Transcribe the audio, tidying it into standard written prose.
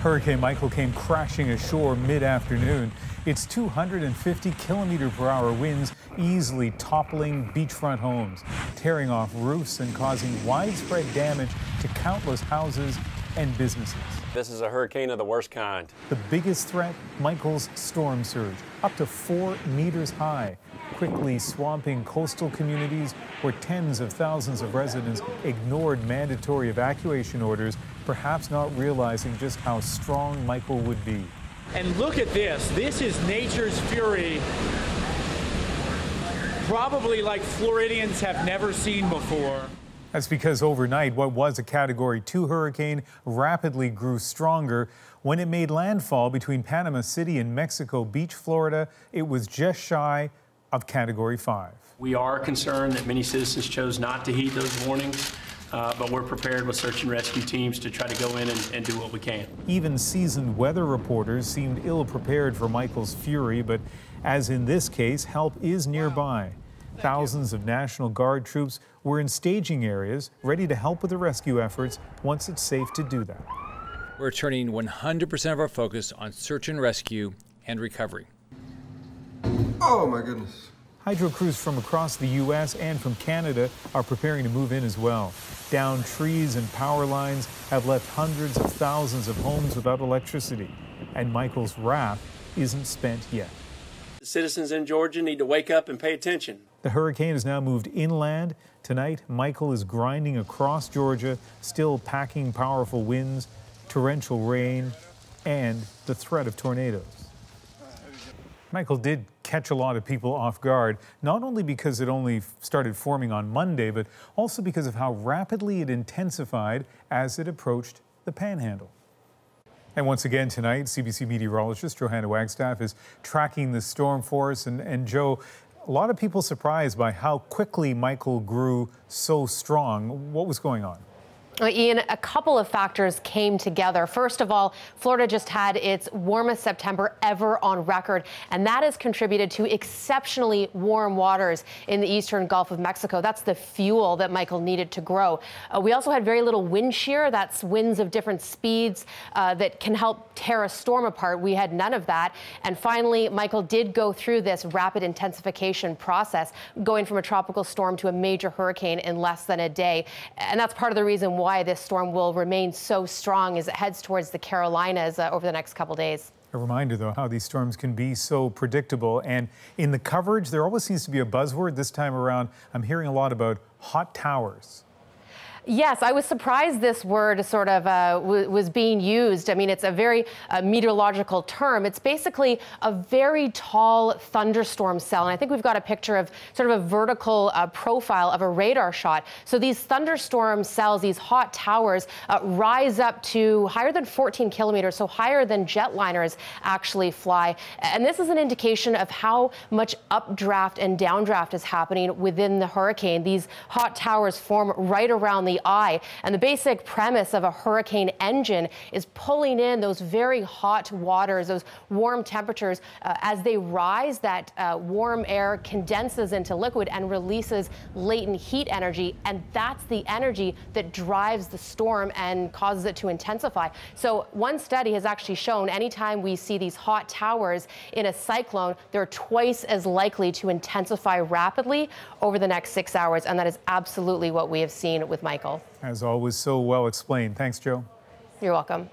Hurricane Michael came crashing ashore mid-afternoon. Its 250-kilometer-per-hour winds easily toppling beachfront homes, tearing off roofs and causing widespread damage to countless houses and businesses. This is a hurricane of the worst kind. The biggest threat, Michael's storm surge, up to 4 meters high, quickly swamping coastal communities where tens of thousands of residents ignored mandatory evacuation orders, perhaps not realizing just how strong Michael would be. And look at this. This is nature's fury, probably like Floridians have never seen before. That's because overnight, what was a Category 2 hurricane rapidly grew stronger. When it made landfall between Panama City and Mexico Beach, Florida, it was just shy of Category 5. We are concerned that many citizens chose not to heed those warnings, but we're prepared with search and rescue teams to try to go in and do what we can. Even seasoned weather reporters seemed ill-prepared for Michael's fury, but as in this case, help is nearby. Thousands of National Guard troops were in staging areas, ready to help with the rescue efforts once it's safe to do that. We're turning 100% of our focus on search and rescue and recovery. Oh my goodness. Hydro crews from across the U.S. and from Canada are preparing to move in as well. Downed trees and power lines have left hundreds of thousands of homes without electricity. And Michael's wrath isn't spent yet. The citizens in Georgia need to wake up and pay attention. The hurricane has now moved inland. Tonight, Michael is grinding across Georgia, still packing powerful winds, torrential rain, and the threat of tornadoes. Michael did catch a lot of people off guard, not only because it only started forming on Monday, but also because of how rapidly it intensified as it approached the Panhandle. And once again tonight, CBC meteorologist Johanna Wagstaff is tracking the storm for us. And Joe, a lot of people surprised by how quickly Michael grew so strong. What was going on? Well, Ian, a couple of factors came together. First of all, Florida just had its warmest September ever on record, and that has contributed to exceptionally warm waters in the eastern Gulf of Mexico. That's the fuel that Michael needed to grow. We also had very little wind shear. That's winds of different speeds that can help tear a storm apart. We had none of that. And finally, Michael did go through this rapid intensification process, going from a tropical storm to a major hurricane in less than a day. And that's part of the reason why this storm will remain so strong as it heads towards the Carolinas over the next couple days. A reminder, though, how these storms can be so predictable. And in the coverage, there always seems to be a buzzword. This time around, I'm hearing a lot about hot towers. Yes, I was surprised this word sort of was being used. I mean, it's a very meteorological term. It's basically a very tall thunderstorm cell. And I think we've got a picture of sort of a vertical profile of a radar shot. So these thunderstorm cells, these hot towers, rise up to higher than 14 kilometers, so higher than jetliners actually fly. And this is an indication of how much updraft and downdraft is happening within the hurricane. These hot towers form right around the eye, and the basic premise of a hurricane engine is pulling in those very hot waters, those warm temperatures. As they rise, that warm air condenses into liquid and releases latent heat energy, and that's the energy that drives the storm and causes it to intensify. So one study has actually shown anytime we see these hot towers in a cyclone, they're twice as likely to intensify rapidly over the next 6 hours, and that is absolutely what we have seen with Michael. As always, so well explained. Thanks, Joe. You're welcome.